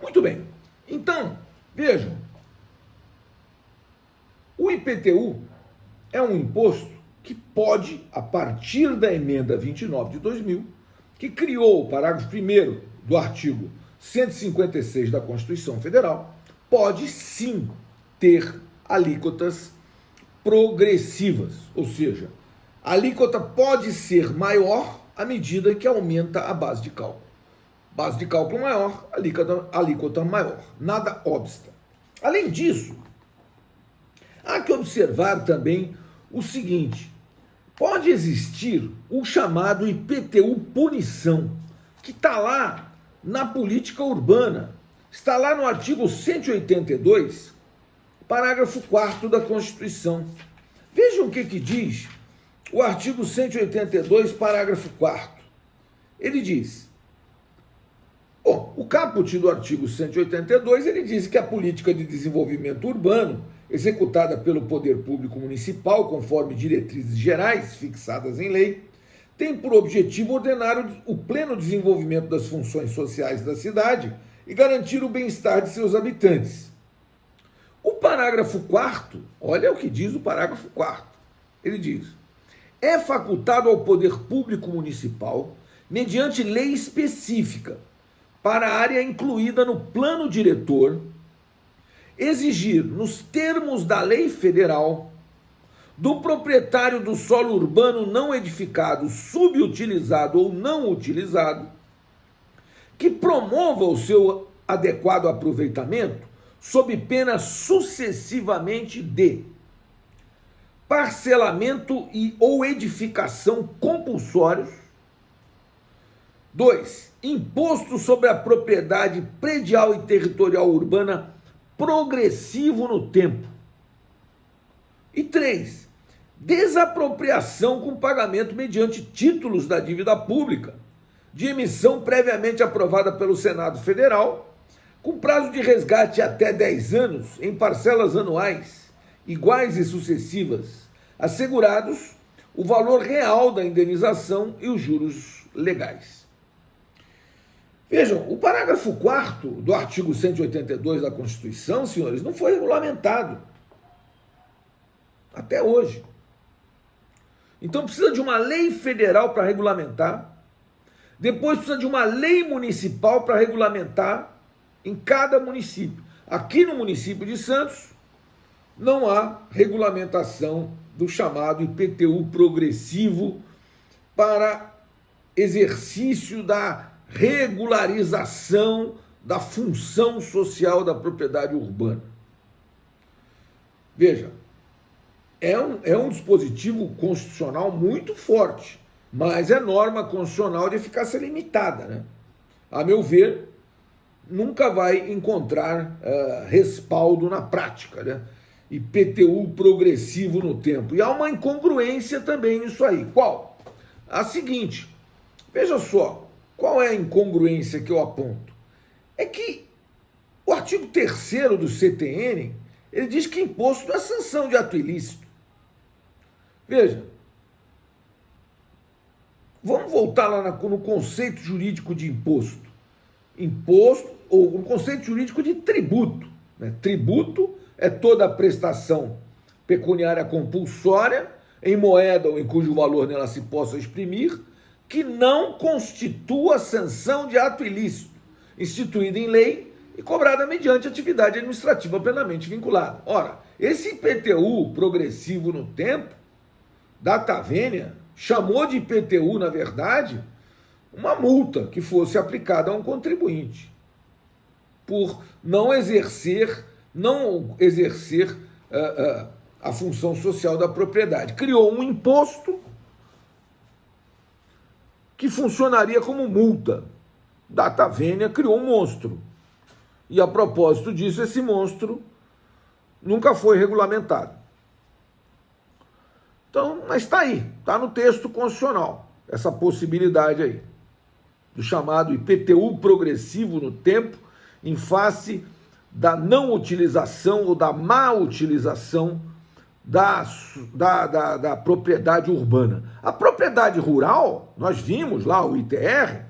Muito bem. Então, vejam, o IPTU é um imposto que pode, a partir da emenda 29 de 2000, que criou o parágrafo 1º do artigo 156 da Constituição Federal, pode sim ter alíquotas progressivas, ou seja, a alíquota pode ser maior à medida que aumenta a base de cálculo. Base de cálculo maior, alíquota maior, nada obsta. Além disso, há que observar também o seguinte: pode existir o chamado IPTU punição, que está lá na política urbana, está lá no artigo 182, parágrafo 4º da Constituição. Vejam o que diz o artigo 182, parágrafo 4º. Ele diz: bom, o caput do artigo 182, ele diz que a política de desenvolvimento urbano, executada pelo poder público municipal, conforme diretrizes gerais fixadas em lei, tem por objetivo ordenar o pleno desenvolvimento das funções sociais da cidade e garantir o bem-estar de seus habitantes. O parágrafo 4º, olha o que diz o parágrafo 4º. Ele diz: é facultado ao poder público municipal, mediante lei específica, para a área incluída no plano diretor, exigir, nos termos da lei federal, do proprietário do solo urbano não edificado, subutilizado ou não utilizado, que promova o seu adequado aproveitamento, sob pena sucessivamente de parcelamento e ou edificação compulsórios. 2. Imposto sobre a propriedade predial e territorial urbana progressivo no tempo. E 3. Desapropriação com pagamento mediante títulos da dívida pública, de emissão previamente aprovada pelo Senado Federal, com prazo de resgate até 10 anos, em parcelas anuais, iguais e sucessivas, assegurados o valor real da indenização e os juros legais. Vejam, o parágrafo 4º do artigo 182 da Constituição, senhores, não foi regulamentado até hoje. Então precisa de uma lei federal para regulamentar, depois precisa de uma lei municipal para regulamentar em cada município. Aqui no município de Santos, não há regulamentação do chamado IPTU progressivo para exercício da regularização da função social da propriedade urbana. Veja, é um dispositivo constitucional muito forte, mas é norma constitucional de eficácia limitada, né? A meu ver, nunca vai encontrar respaldo na prática, né? IPTU progressivo no tempo. E há uma incongruência também nisso aí. Qual? A seguinte, veja só, qual é a incongruência que eu aponto? É que o artigo 3º do CTN, ele diz que imposto não é sanção de ato ilícito. Veja, vamos voltar lá no conceito jurídico de imposto. Imposto, ou no conceito jurídico de tributo, né? Tributo é toda a prestação pecuniária compulsória, em moeda ou em cujo valor nela se possa exprimir, que não constitua sanção de ato ilícito, instituída em lei e cobrada mediante atividade administrativa plenamente vinculada. Ora, esse IPTU progressivo no tempo, data vênia, chamou de IPTU, na verdade, uma multa que fosse aplicada a um contribuinte por não exercer a função social da propriedade. Criou um imposto que funcionaria como multa. Data vênia criou um monstro. E a propósito disso, esse monstro nunca foi regulamentado. Então, mas está aí, está no texto constitucional, essa possibilidade aí, do chamado IPTU progressivo no tempo, em face da não utilização ou da má utilização da propriedade urbana. A propriedade rural, nós vimos lá o ITR,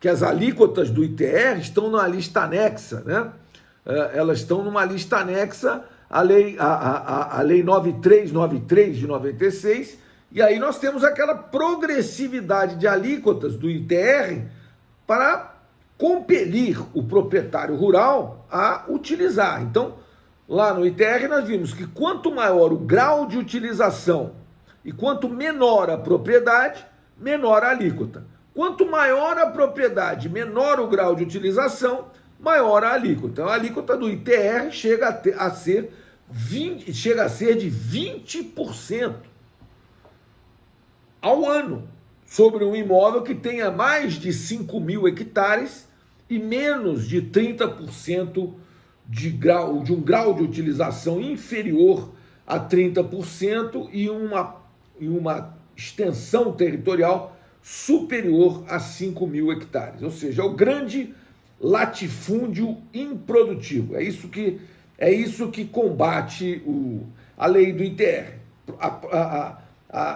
que as alíquotas do ITR estão numa lista anexa, né? Elas estão numa lista anexa à lei 9393 de 96, e aí nós temos aquela progressividade de alíquotas do ITR para compelir o proprietário rural a utilizar. Então, lá no ITR nós vimos que quanto maior o grau de utilização e quanto menor a propriedade, menor a alíquota. Quanto maior a propriedade, menor o grau de utilização, maior a alíquota. Então, a alíquota do ITR chega a ser de 20% ao ano sobre um imóvel que tenha mais de 5.000 hectares e menos de 30% de um grau de utilização inferior a 30% e uma extensão territorial superior a 5.000 hectares. Ou seja, é o grande latifúndio improdutivo. É isso que combate a lei do ITR.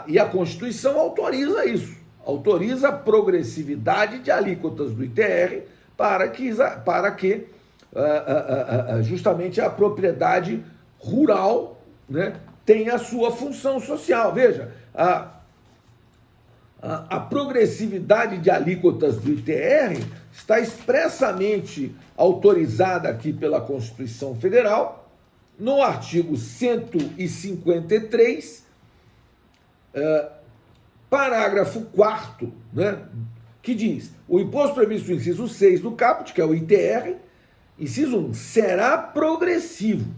E a Constituição autoriza isso. Autoriza a progressividade de alíquotas do ITR para que justamente a propriedade rural, né, tenha a sua função social. Veja, a progressividade de alíquotas do ITR está expressamente autorizada aqui pela Constituição Federal, no artigo 153, parágrafo 4º, né, que diz: o imposto previsto no inciso 6 do caput, que é o ITR, inciso 1, será progressivo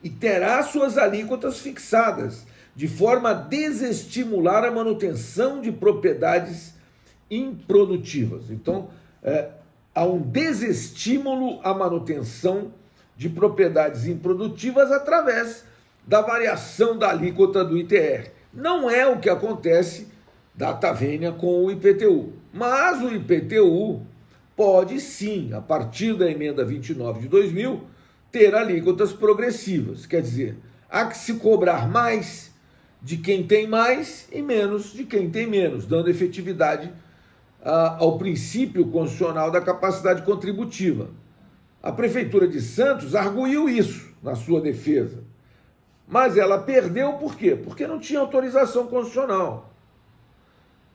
e terá suas alíquotas fixadas, de forma a desestimular a manutenção de propriedades improdutivas. Então, há um desestímulo à manutenção de propriedades improdutivas através da variação da alíquota do ITR. Não é o que acontece, data vênia, com o IPTU. Mas o IPTU pode sim, a partir da emenda 29 de 2000, ter alíquotas progressivas. Quer dizer, há que se cobrar mais de quem tem mais e menos de quem tem menos, dando efetividade ao princípio constitucional da capacidade contributiva. A Prefeitura de Santos arguiu isso na sua defesa, mas ela perdeu por quê? Porque não tinha autorização constitucional.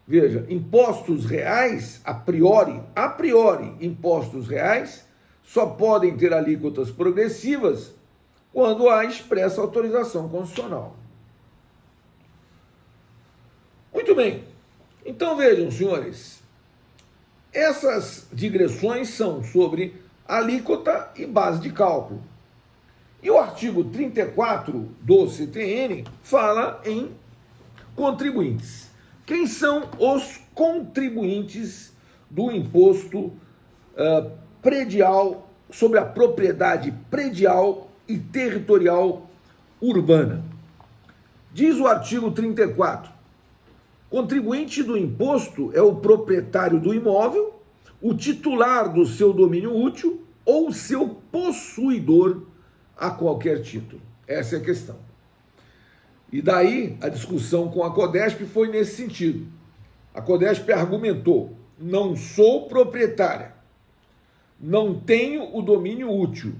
Veja, impostos reais, a priori, impostos reais só podem ter alíquotas progressivas quando há expressa autorização constitucional. Muito bem. Então vejam, senhores, essas digressões são sobre alíquota e base de cálculo. E o artigo 34 do CTN fala em contribuintes. Quem são os contribuintes do imposto predial sobre a propriedade predial e territorial urbana? Diz o artigo 34. Contribuinte do imposto é o proprietário do imóvel, o titular do seu domínio útil ou seu possuidor a qualquer título. Essa é a questão. E daí a discussão com a Codesp foi nesse sentido. A Codesp argumentou: não sou proprietária, não tenho o domínio útil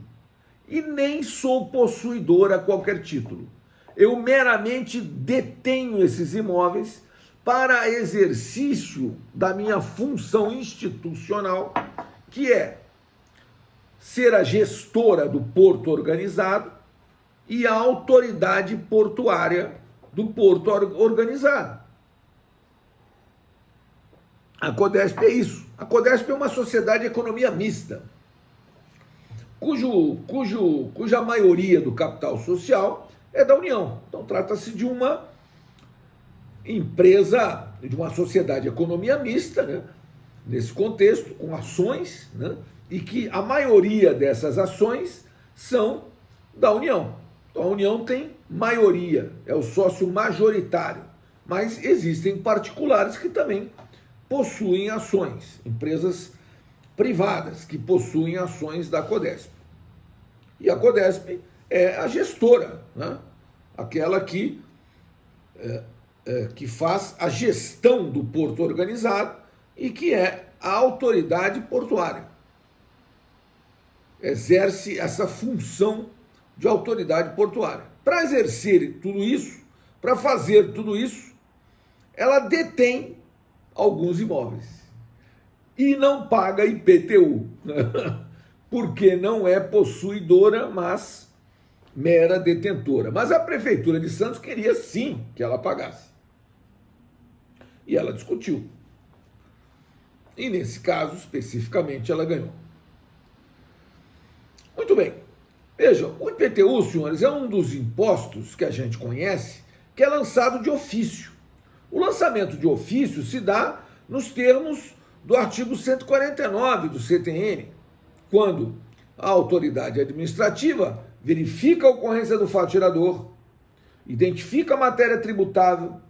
e nem sou possuidor a qualquer título. Eu meramente detenho esses imóveis para exercício da minha função institucional, que é ser a gestora do porto organizado e a autoridade portuária do porto organizado. A Codesp é isso. A Codesp é uma sociedade de economia mista, cuja maioria do capital social é da União. Então trata-se de uma empresa, de uma sociedade de economia mista, né, nesse contexto, com ações, né, e que a maioria dessas ações são da União. Então a União tem maioria, é o sócio majoritário, mas existem particulares que também possuem ações, empresas privadas que possuem ações da Codesp. E a Codesp é a gestora, né, aquela que faz a gestão do porto organizado e que é a autoridade portuária. Exerce essa função de autoridade portuária. Para exercer tudo isso, para fazer tudo isso, ela detém alguns imóveis e não paga IPTU, porque não é possuidora, mas mera detentora. Mas a Prefeitura de Santos queria sim que ela pagasse. E ela discutiu. E nesse caso, especificamente, ela ganhou. Muito bem. Vejam, o IPTU, senhores, é um dos impostos que a gente conhece que é lançado de ofício. O lançamento de ofício se dá nos termos do artigo 149 do CTN, quando a autoridade administrativa verifica a ocorrência do fato gerador, identifica a matéria tributável,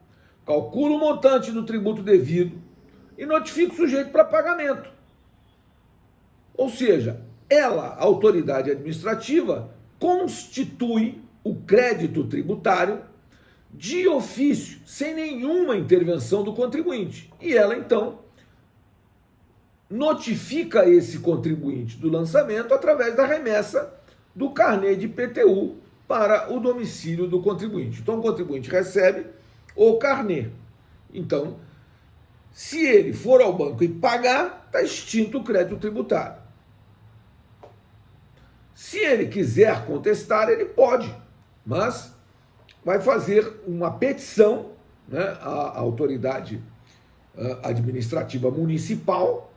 calcula o montante do tributo devido e notifica o sujeito para pagamento. Ou seja, ela, a autoridade administrativa, constitui o crédito tributário de ofício, sem nenhuma intervenção do contribuinte. E ela, então, notifica esse contribuinte do lançamento através da remessa do carnê de IPTU para o domicílio do contribuinte. Então, o contribuinte recebe o carnê. Então, se ele for ao banco e pagar, está extinto o crédito tributário. Se ele quiser contestar, ele pode, mas vai fazer uma petição, né, à autoridade administrativa municipal,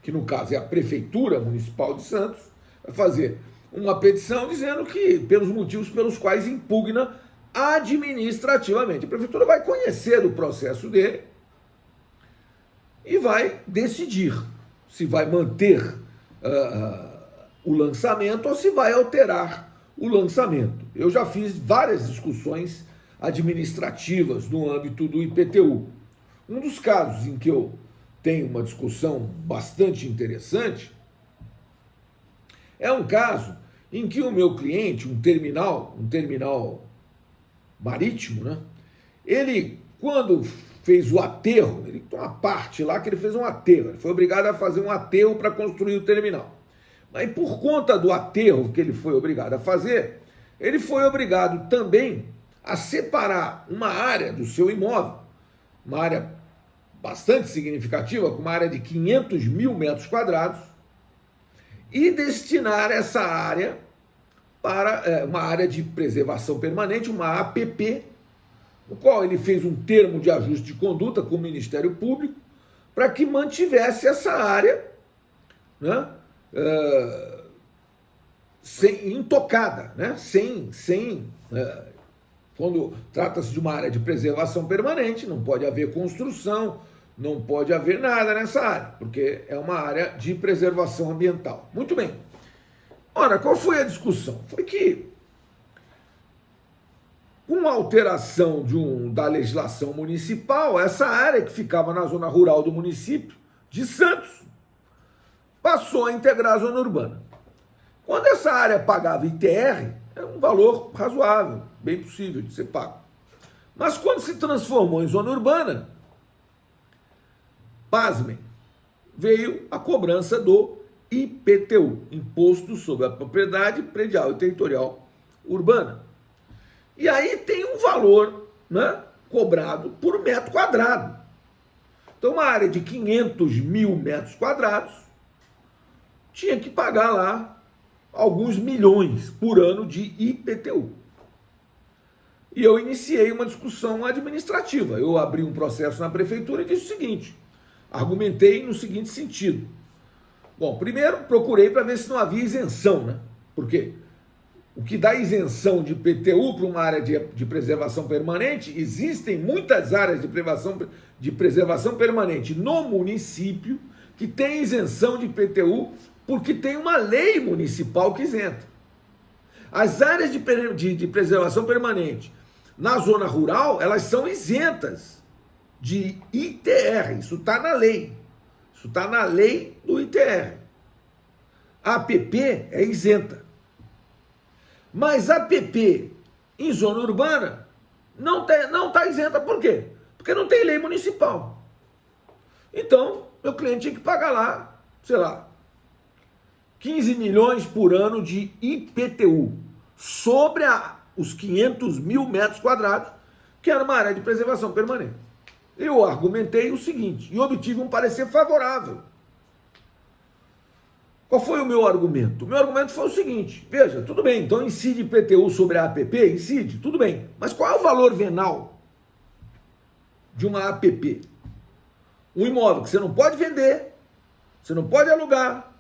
que no caso é a Prefeitura Municipal de Santos, vai fazer uma petição dizendo que pelos motivos pelos quais impugna administrativamente. A Prefeitura vai conhecer o processo dele e vai decidir se vai manter o lançamento ou se vai alterar o lançamento. Eu já fiz várias discussões administrativas no âmbito do IPTU. Um dos casos em que eu tenho uma discussão bastante interessante é um caso em que o meu cliente, um terminal marítimo, né? Ele, quando fez o aterro, ele tem uma parte lá que ele fez um aterro, ele foi obrigado a fazer um aterro para construir o terminal. Mas por conta do aterro que ele foi obrigado a fazer, ele foi obrigado também a separar uma área do seu imóvel, uma área bastante significativa, com uma área de 500 mil metros quadrados, e destinar essa área para uma área de preservação permanente, uma APP, no qual ele fez um termo de ajuste de conduta com o Ministério Público, para que mantivesse essa área, né, intocada, né? Quando trata-se de uma área de preservação permanente, não pode haver construção, não pode haver nada nessa área, porque é uma área de preservação ambiental. Muito bem. Ora, qual foi a discussão? Foi que, com a alteração da legislação municipal, essa área que ficava na zona rural do município de Santos passou a integrar a zona urbana. Quando essa área pagava ITR, é um valor razoável, bem possível de ser pago. Mas quando se transformou em zona urbana, pasmem, veio a cobrança do IPTU, Imposto sobre a Propriedade Predial e Territorial Urbana. E aí tem um valor, né, cobrado por metro quadrado. Então, uma área de 500 mil metros quadrados tinha que pagar lá alguns milhões por ano de IPTU. E eu iniciei uma discussão administrativa. Eu abri um processo na prefeitura e disse o seguinte, argumentei no seguinte sentido. Bom, primeiro procurei para ver se não havia isenção, né? Porque o que dá isenção de IPTU para uma área de preservação permanente, existem muitas áreas de preservação permanente no município que tem isenção de IPTU porque tem uma lei municipal que isenta. As áreas de preservação permanente na zona rural, elas são isentas de ITR, isso está na lei. Isso está na lei do ITR. A APP é isenta. Mas a APP em zona urbana não tá isenta. Por quê? Porque não tem lei municipal. Então, meu cliente tinha que pagar lá, sei lá, 15 milhões por ano de IPTU sobre os 500 mil metros quadrados, que era uma área de preservação permanente. Eu argumentei o seguinte, e obtive um parecer favorável. Qual foi o meu argumento? O meu argumento foi o seguinte, veja, tudo bem, então incide IPTU sobre a APP? Incide, tudo bem, mas qual é o valor venal de uma APP? Um imóvel que você não pode vender, você não pode alugar,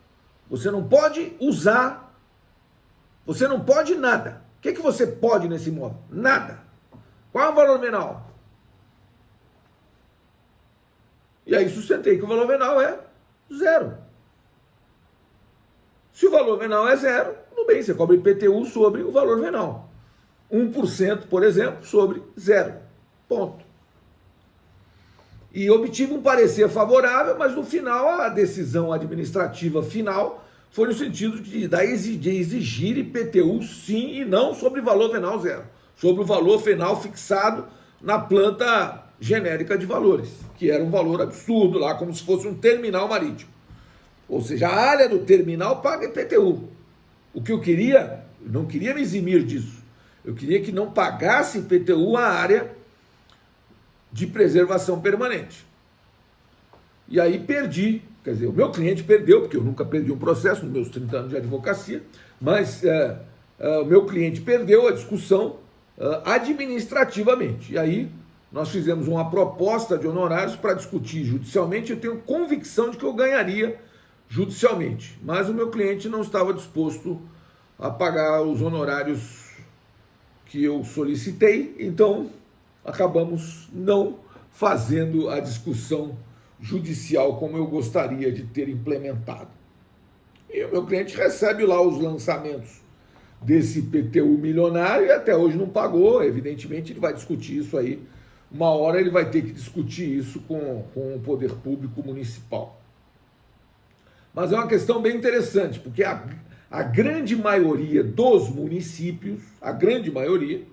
você não pode usar, você não pode nada. O que você pode nesse imóvel? Nada. Qual é o valor venal? E aí sustentei que o valor venal é zero. Se o valor venal é zero, tudo bem, você cobra IPTU sobre o valor venal. 1%, por exemplo, sobre zero. Ponto. E obtive um parecer favorável, mas no final a decisão administrativa final foi no sentido de exigir IPTU sim e não sobre valor venal zero, sobre o valor venal fixado na planta genérica de valores, que era um valor absurdo lá, como se fosse um terminal marítimo. Ou seja, a área do terminal paga IPTU. O que eu não queria me eximir disso, eu queria que não pagasse IPTU a área de preservação permanente. E aí perdi, quer dizer, o meu cliente perdeu, porque eu nunca perdi um processo nos meus 30 anos de advocacia, mas o meu cliente perdeu a discussão administrativamente. E aí nós fizemos uma proposta de honorários para discutir judicialmente. Eu tenho convicção de que eu ganharia judicialmente, mas o meu cliente não estava disposto a pagar os honorários que eu solicitei, então acabamos não fazendo a discussão judicial como eu gostaria de ter implementado. E o meu cliente recebe lá os lançamentos desse IPTU milionário e até hoje não pagou. Evidentemente ele vai discutir isso aí, uma hora ele vai ter que discutir isso com o poder público municipal. Mas é uma questão bem interessante, porque a grande maioria dos municípios, a grande maioria,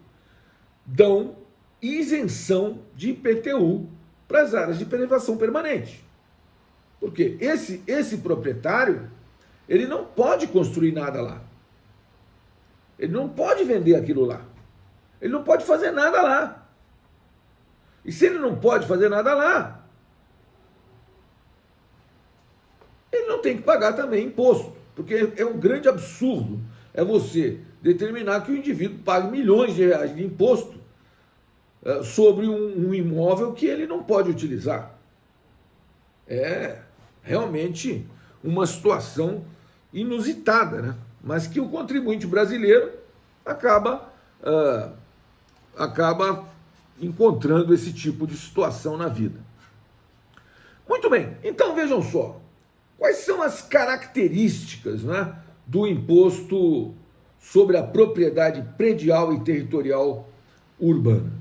dão isenção de IPTU para as áreas de preservação permanente. Porque esse proprietário, ele não pode construir nada lá. Ele não pode vender aquilo lá. Ele não pode fazer nada lá. E se ele não pode fazer nada lá, ele não tem que pagar também imposto, porque é um grande absurdo você determinar que o indivíduo pague milhões de reais de imposto sobre um imóvel que ele não pode utilizar. É realmente uma situação inusitada, né? Mas que o contribuinte brasileiro acaba encontrando esse tipo de situação na vida. Muito bem, então vejam só, quais são as características, né, do imposto sobre a propriedade predial e territorial urbana?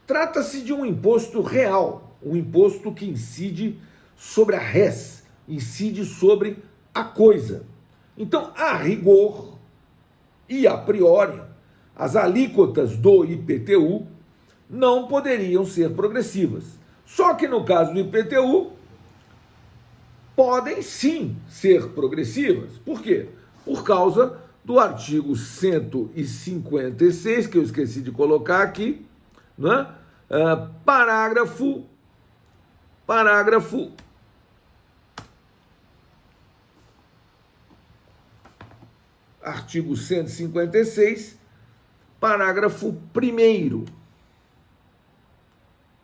Trata-se de um imposto real, um imposto que incide sobre a res, incide sobre a coisa. Então, a rigor e a priori, as alíquotas do IPTU não poderiam ser progressivas. Só que no caso do IPTU, podem sim ser progressivas. Por quê? Por causa do artigo 156, que eu esqueci de colocar aqui, né? Artigo 156, parágrafo 1º.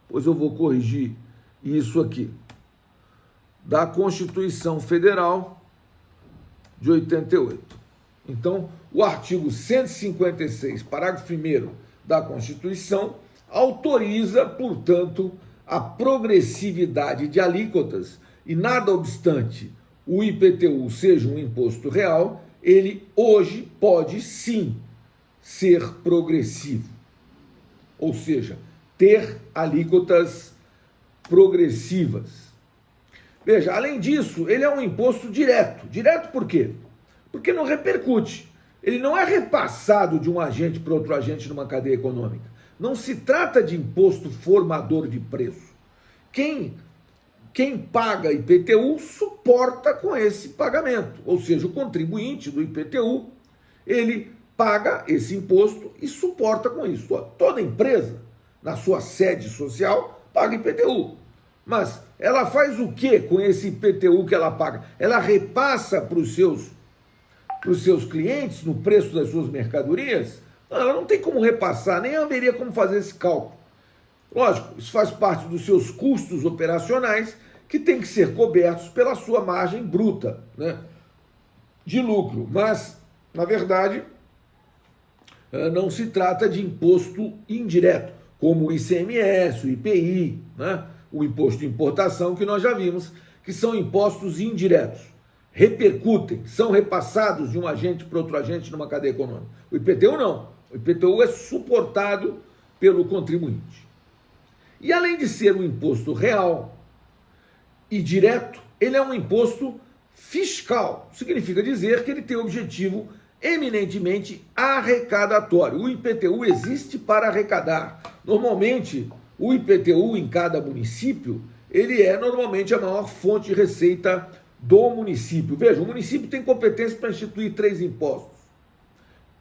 Pois eu vou corrigir isso aqui. Da Constituição Federal de 88. Então, o artigo 156, parágrafo 1º da Constituição, autoriza, portanto, a progressividade de alíquotas e, nada obstante o IPTU seja um imposto real, ele hoje pode sim ser progressivo. Ou seja, ter alíquotas progressivas. Veja, além disso, ele é um imposto direto. Direto por quê? Porque não repercute. Ele não é repassado de um agente para outro agente numa cadeia econômica. Não se trata de imposto formador de preço. Quem quem paga IPTU suporta com esse pagamento, ou seja, o contribuinte do IPTU, ele paga esse imposto e suporta com isso. Toda empresa, na sua sede social, paga IPTU. Mas ela faz o que com esse IPTU que ela paga? Ela repassa para os seus clientes no preço das suas mercadorias? Não, ela não tem como repassar, nem haveria como fazer esse cálculo. Lógico, isso faz parte dos seus custos operacionais que tem que ser cobertos pela sua margem bruta, né, de lucro. Mas, na verdade, não se trata de imposto indireto, como o ICMS, o IPI, né, o imposto de importação, que nós já vimos, que são impostos indiretos. Repercutem, são repassados de um agente para outro agente numa cadeia econômica. O IPTU não. O IPTU é suportado pelo contribuinte. E além de ser um imposto real e direto, ele é um imposto fiscal. Significa dizer que ele tem objetivo eminentemente arrecadatório. O IPTU existe para arrecadar. Normalmente, o IPTU em cada município, ele é normalmente a maior fonte de receita do município. Veja, o município tem competência para instituir 3 impostos.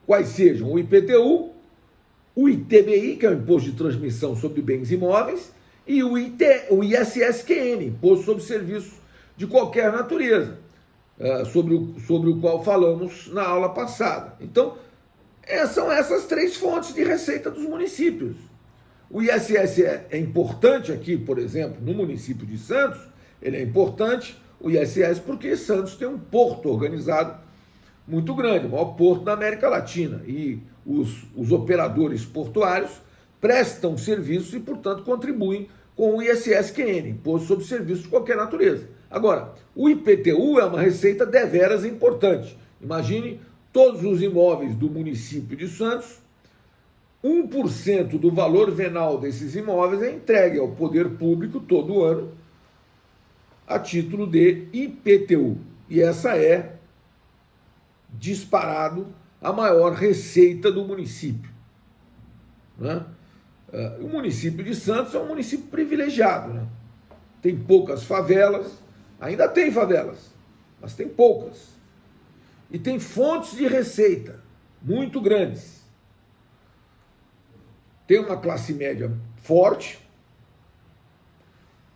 Quais sejam o IPTU, o ITBI, que é o Imposto de Transmissão sobre Bens Imóveis, e o ISSQN, Imposto sobre Serviços de qualquer natureza, sobre o qual falamos na aula passada. Então, são essas 3 fontes de receita dos municípios. O ISS é importante aqui, por exemplo, no município de Santos, ele é importante, o ISS, porque Santos tem um porto organizado muito grande, o maior porto da América Latina, e os operadores portuários prestam serviços e, portanto, contribuem com o ISSQN, Imposto sobre Serviços de qualquer natureza. Agora, o IPTU é uma receita deveras importante. Imagine todos os imóveis do município de Santos, 1% do valor venal desses imóveis é entregue ao poder público todo ano a título de IPTU. E essa é, disparado, a maior receita do município, né? O município de Santos é um município privilegiado, né? Tem poucas favelas, ainda tem favelas, mas tem poucas. E tem fontes de receita muito grandes. Tem uma classe média forte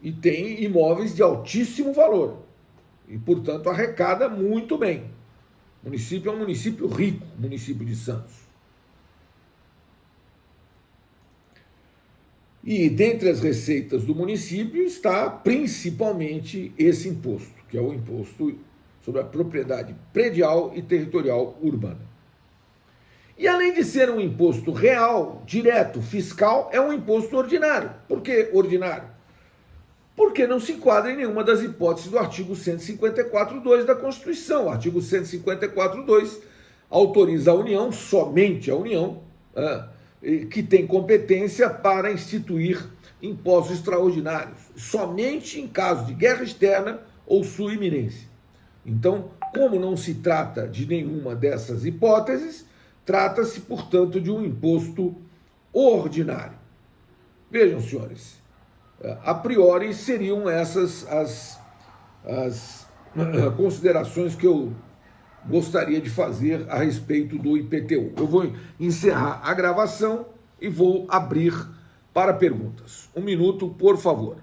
e tem imóveis de altíssimo valor. E, portanto, arrecada muito bem. O município é um município rico, o município de Santos. E dentre as receitas do município está principalmente esse imposto, que é o imposto sobre a propriedade predial e territorial urbana. E além de ser um imposto real, direto, fiscal, é um imposto ordinário. Por que ordinário? Porque não se enquadra em nenhuma das hipóteses do artigo 154.2 da Constituição. O artigo 154.2 autoriza a União, somente a União, que tem competência para instituir impostos extraordinários, somente em caso de guerra externa ou sua iminência. Então, como não se trata de nenhuma dessas hipóteses, trata-se, portanto, de um imposto ordinário. Vejam, senhores, a priori seriam essas as considerações que eu gostaria de fazer a respeito do IPTU. Eu vou encerrar a gravação e vou abrir para perguntas. 1 minuto, por favor.